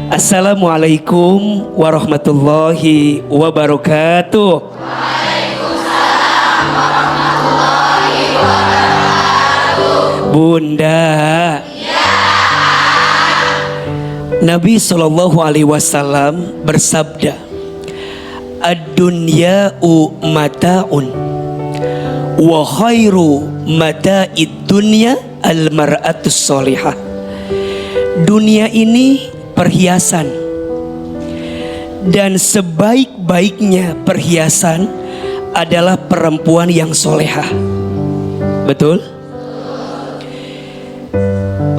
Assalamualaikum warahmatullahi wabarakatuh. Waalaikumsalam warahmatullahi wabarakatuh. Bunda, Ya. Nabi SAW bersabda, ad-dunya'u mata'un wa khairu mata'id dunya al-mar'atus sholihah. Dunia ini perhiasan, dan sebaik-baiknya perhiasan adalah perempuan yang solehah. Betul?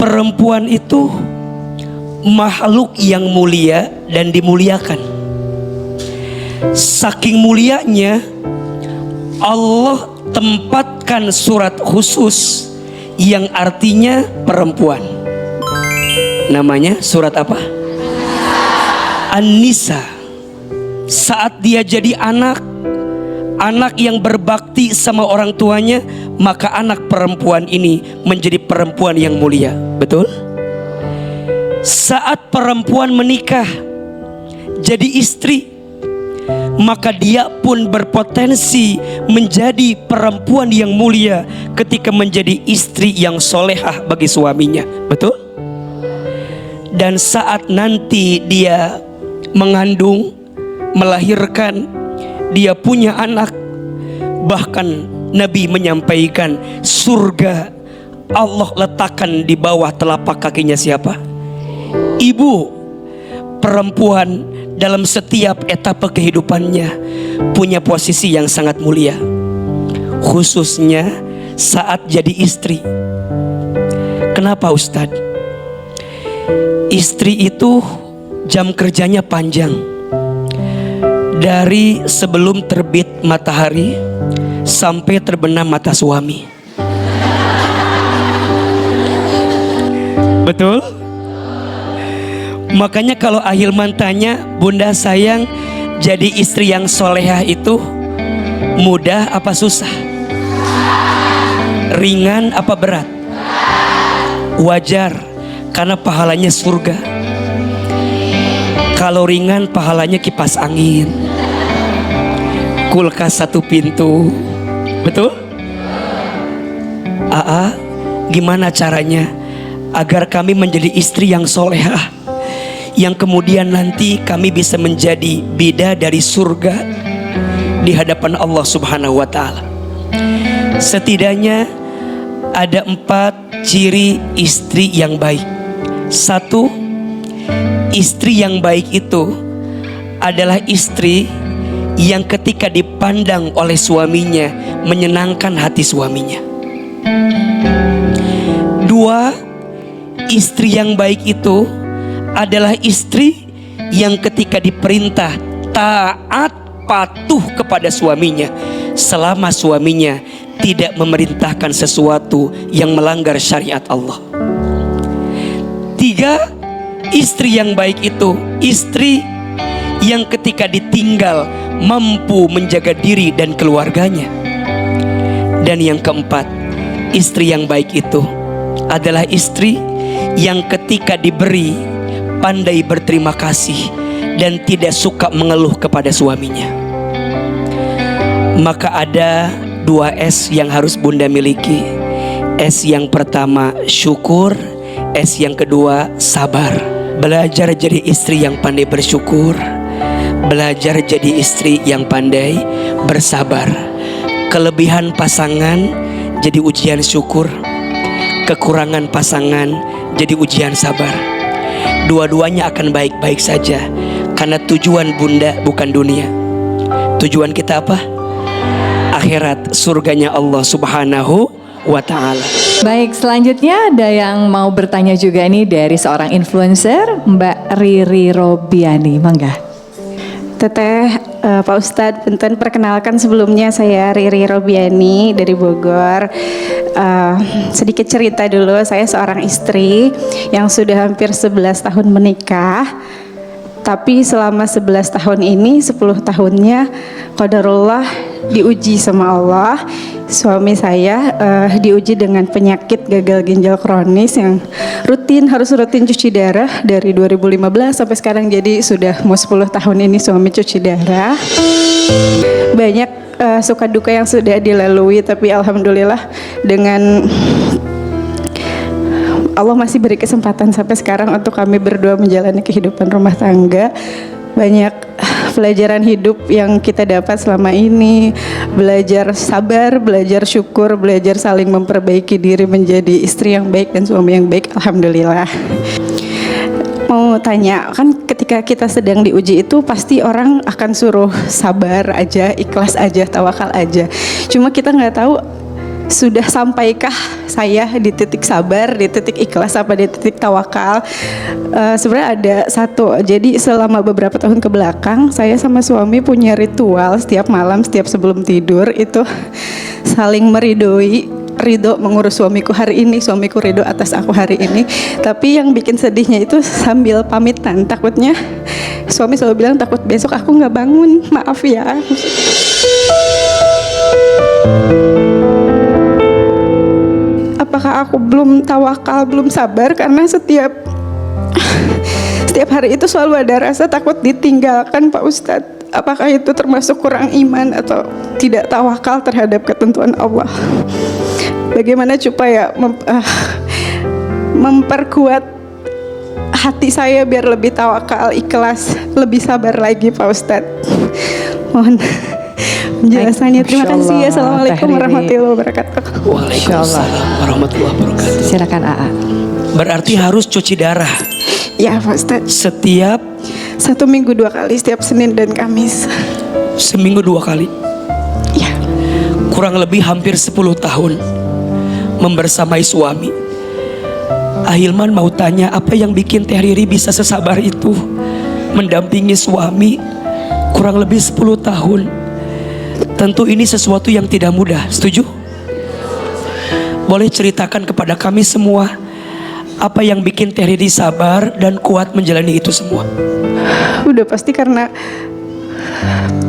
Perempuan itu makhluk yang mulia dan dimuliakan. Saking mulianya, Allah tempatkan surat khusus yang artinya perempuan. Namanya surat apa? An-Nisa. Saat dia jadi anak yang berbakti sama orang tuanya, maka anak perempuan ini menjadi perempuan yang mulia. Betul? Saat perempuan menikah jadi istri, maka dia pun berpotensi menjadi perempuan yang mulia ketika menjadi istri yang solehah bagi suaminya. Betul? Dan saat nanti dia mengandung, melahirkan, dia punya anak, bahkan Nabi menyampaikan surga Allah letakkan di bawah telapak kakinya siapa? Ibu. Perempuan dalam setiap etapa kehidupannya punya posisi yang sangat mulia, khususnya saat jadi istri. Kenapa Ustadz? Istri itu jam kerjanya panjang, dari sebelum terbit matahari sampai terbenam mata suami. Betul? Makanya kalau Ahilman tanya, Bunda sayang jadi istri yang solehah itu mudah apa susah? Ringan apa berat? Wajar, karena pahalanya surga. Kalau ringan pahalanya kipas angin, kulkas satu pintu. Betul? Gimana caranya agar kami menjadi istri yang solehah, yang kemudian nanti kami bisa menjadi bidadari surga di hadapan Allah Subhanahu wa Ta'ala? Setidaknya ada 4 ciri istri yang baik. 1, istri yang baik itu adalah istri yang ketika dipandang oleh suaminya menyenangkan hati suaminya. 2, istri yang baik itu adalah istri yang ketika diperintah taat patuh kepada suaminya selama suaminya tidak memerintahkan sesuatu yang melanggar syariat Allah. 3, istri yang baik itu istri yang ketika ditinggal mampu menjaga diri dan keluarganya. Dan yang keempat, istri yang baik itu adalah istri yang ketika diberi pandai berterima kasih dan tidak suka mengeluh kepada suaminya. Maka ada 2 S yang harus Bunda miliki. S yang pertama syukur, S yang kedua sabar. Belajar jadi istri yang pandai bersyukur, belajar jadi istri yang pandai bersabar. Kelebihan pasangan jadi ujian syukur, kekurangan pasangan jadi ujian sabar. Dua-duanya akan baik-baik saja, karena tujuan Bunda bukan dunia. Tujuan kita apa? Akhirat, surganya Allah Subhanahu wa Ta'ala. Baik, selanjutnya ada yang mau bertanya juga nih dari seorang influencer, Mbak Riri Robiani. Mangga. Teteh, Pak Ustadz, punten perkenalkan sebelumnya saya Riri Robiani dari Bogor. Sedikit cerita dulu, saya seorang istri yang sudah hampir 11 tahun menikah. Tapi selama 11 tahun ini, 10 tahunnya qadarullah diuji sama Allah. Suami saya diuji dengan penyakit gagal ginjal kronis yang harus rutin cuci darah dari 2015 sampai sekarang, jadi sudah mau 10 tahun ini suami cuci darah. Banyak suka duka yang sudah dilalui, tapi alhamdulillah dengan Allah masih beri kesempatan sampai sekarang untuk kami berdua menjalani kehidupan rumah tangga. Banyak pelajaran hidup yang kita dapat selama ini, belajar sabar, belajar syukur, belajar saling memperbaiki diri menjadi istri yang baik dan suami yang baik, alhamdulillah. Mau tanya, kan ketika kita sedang diuji itu pasti orang akan suruh sabar aja, ikhlas aja, tawakal aja. Cuma kita nggak tahu sudah sampaikah saya di titik sabar, di titik ikhlas, apa di titik tawakal. Sebenarnya ada satu, jadi selama beberapa tahun ke belakang saya sama suami punya ritual setiap malam, setiap sebelum tidur itu saling meridoi, ridho mengurus suamiku hari ini, suamiku ridho atas aku hari ini. Tapi yang bikin sedihnya itu sambil pamitan, takutnya suami selalu bilang takut besok aku nggak bangun, maaf ya. Apakah aku belum tawakal, belum sabar karena setiap hari itu selalu ada rasa takut ditinggalkan, Pak Ustadz. Apakah itu termasuk kurang iman atau tidak tawakal terhadap ketentuan Allah? Bagaimana supaya memperkuat hati saya biar lebih tawakal, ikhlas, lebih sabar lagi, Pak Ustadz? Mohon penjelasannya. Terima kasih ya. Assalamualaikum warahmatullahi wabarakatuh. Waalaikumsalam warahmatullahi wabarakatuh. Silakan AA. Berarti harus cuci darah Ya Pak Ustadz, setiap 1 minggu 2 kali, setiap Senin dan Kamis. seminggu 2 kali. Ya. Kurang lebih hampir 10 tahun membersamai suami. Ahilman mau tanya, apa yang bikin Teh Riri bisa sesabar itu mendampingi suami kurang lebih 10 tahun? Tentu ini sesuatu yang tidak mudah, setuju? Boleh ceritakan kepada kami semua apa yang bikin Teh Riri sabar dan kuat menjalani itu semua? Udah pasti karena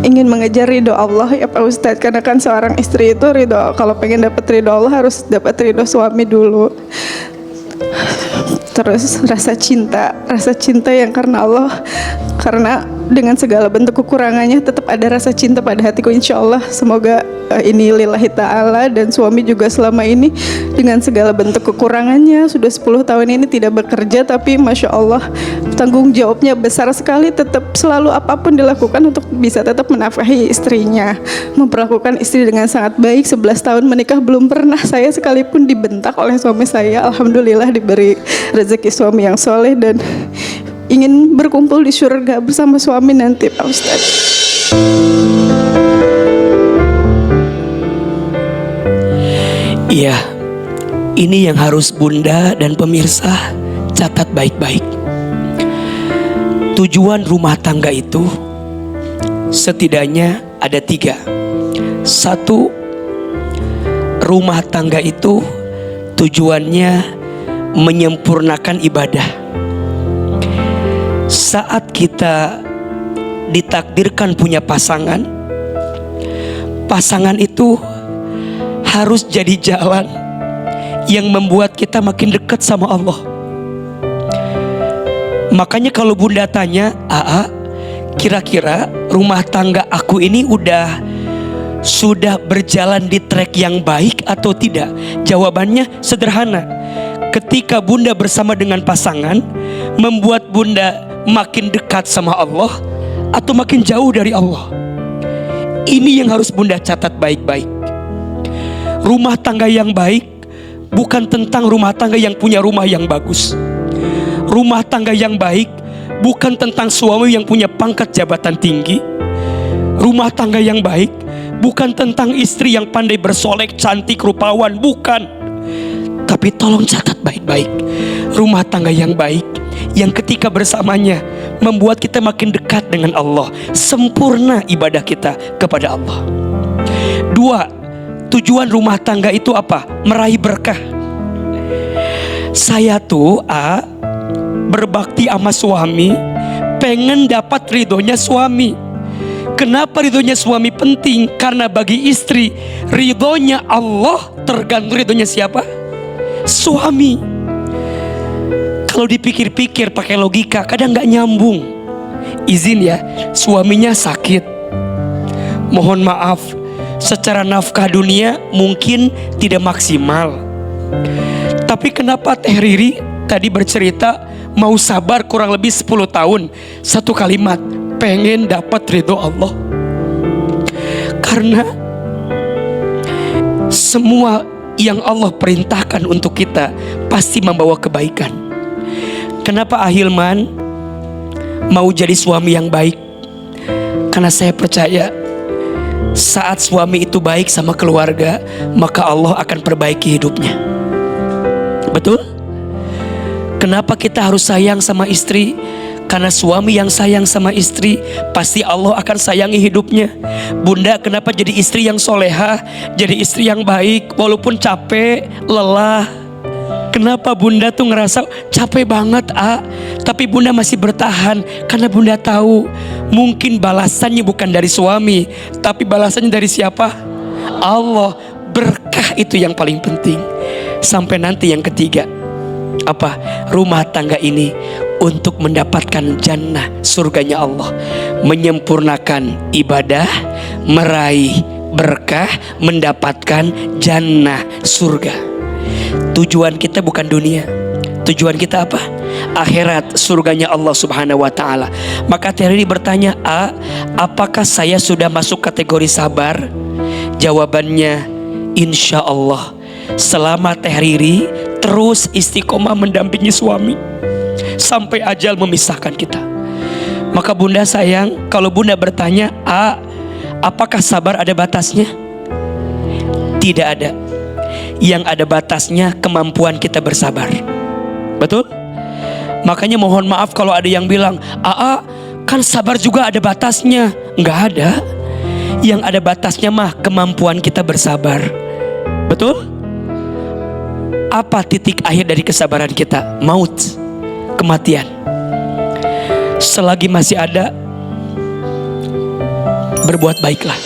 ingin mengejar ridho Allah ya Pak Ustadz. Karena kan seorang istri itu ridho, kalau pengen dapat ridho Allah harus dapat ridho suami dulu. Terus rasa cinta yang karena Allah, karena dengan segala bentuk kekurangannya tetap ada rasa cinta pada hatiku, insya Allah. Semoga ini lillahi ta'ala. Dan suami juga selama ini dengan segala bentuk kekurangannya sudah 10 tahun ini tidak bekerja, tapi Masya Allah tanggung jawabnya besar sekali, tetap selalu apapun dilakukan untuk bisa tetap menafkahi istrinya, memperlakukan istri dengan sangat baik. 11 tahun menikah belum pernah saya sekalipun dibentak oleh suami saya. Alhamdulillah diberi rezeki suami yang soleh dan ingin berkumpul di surga bersama suami nanti, Pak Ustadz. Iya, ini yang harus Bunda dan pemirsa catat baik-baik. Tujuan rumah tangga itu setidaknya ada 3. 1, rumah tangga itu tujuannya menyempurnakan ibadah. Saat kita ditakdirkan punya pasangan itu harus jadi jalan yang membuat kita makin dekat sama Allah. Makanya kalau Bunda tanya, AA, kira-kira rumah tangga aku ini sudah berjalan di track yang baik atau tidak? Jawabannya sederhana. Ketika Bunda bersama dengan pasangan, membuat Bunda makin dekat sama Allah atau makin jauh dari Allah? Ini yang harus Bunda catat baik-baik. Rumah tangga yang baik bukan tentang rumah tangga yang punya rumah yang bagus. Rumah tangga yang baik bukan tentang suami yang punya pangkat jabatan tinggi. Rumah tangga yang baik bukan tentang istri yang pandai bersolek, cantik, rupawan, bukan. Tapi tolong catat baik-baik. Rumah tangga yang baik yang ketika bersamanya membuat kita makin dekat dengan Allah, sempurna ibadah kita kepada Allah. 2, tujuan rumah tangga itu apa? Meraih berkah. Saya tuh berbakti sama suami, pengen dapat ridhonya suami. Kenapa ridhonya suami penting? Karena bagi istri, ridhonya Allah tergantung ridhonya siapa? Suami. Kalau dipikir-pikir pakai logika kadang gak nyambung. Izin ya, suaminya sakit, mohon maaf, secara nafkah dunia mungkin tidak maksimal. Tapi kenapa Teh Riri tadi bercerita mau sabar kurang lebih 10 tahun? Satu kalimat, pengen dapat ridho Allah. Karena semua yang Allah perintahkan untuk kita pasti membawa kebaikan. Kenapa Ahilman mau jadi suami yang baik? Karena saya percaya saat suami itu baik sama keluarga, maka Allah akan perbaiki hidupnya. Betul? Kenapa kita harus sayang sama istri? Karena suami yang sayang sama istri, pasti Allah akan sayangi hidupnya. Bunda kenapa jadi istri yang solehah, jadi istri yang baik walaupun capek, lelah? Kenapa bunda tuh ngerasa capek banget tapi bunda masih bertahan? Karena bunda tahu mungkin balasannya bukan dari suami, tapi balasannya dari siapa? Allah. Berkah itu yang paling penting. Sampai nanti yang ketiga, apa? Rumah tangga ini untuk mendapatkan jannah, surganya Allah, menyempurnakan ibadah, meraih berkah, mendapatkan jannah, surga. Tujuan kita bukan dunia, tujuan kita apa? Akhirat, surganya Allah Subhanahu wa ta'ala. Maka Teh Riri bertanya, apakah saya sudah masuk kategori sabar? Jawabannya, insya Allah. Selama Teh Riri terus istiqomah mendampingi suami sampai ajal memisahkan kita. Maka bunda sayang, kalau bunda bertanya, apakah sabar ada batasnya? Tidak ada. Yang ada batasnya kemampuan kita bersabar. Betul? Makanya mohon maaf kalau ada yang bilang, kan sabar juga ada batasnya. Enggak ada. Yang ada batasnya mah kemampuan kita bersabar. Betul? Apa titik akhir dari kesabaran kita? Maut, kematian. Selagi masih ada, berbuat baiklah.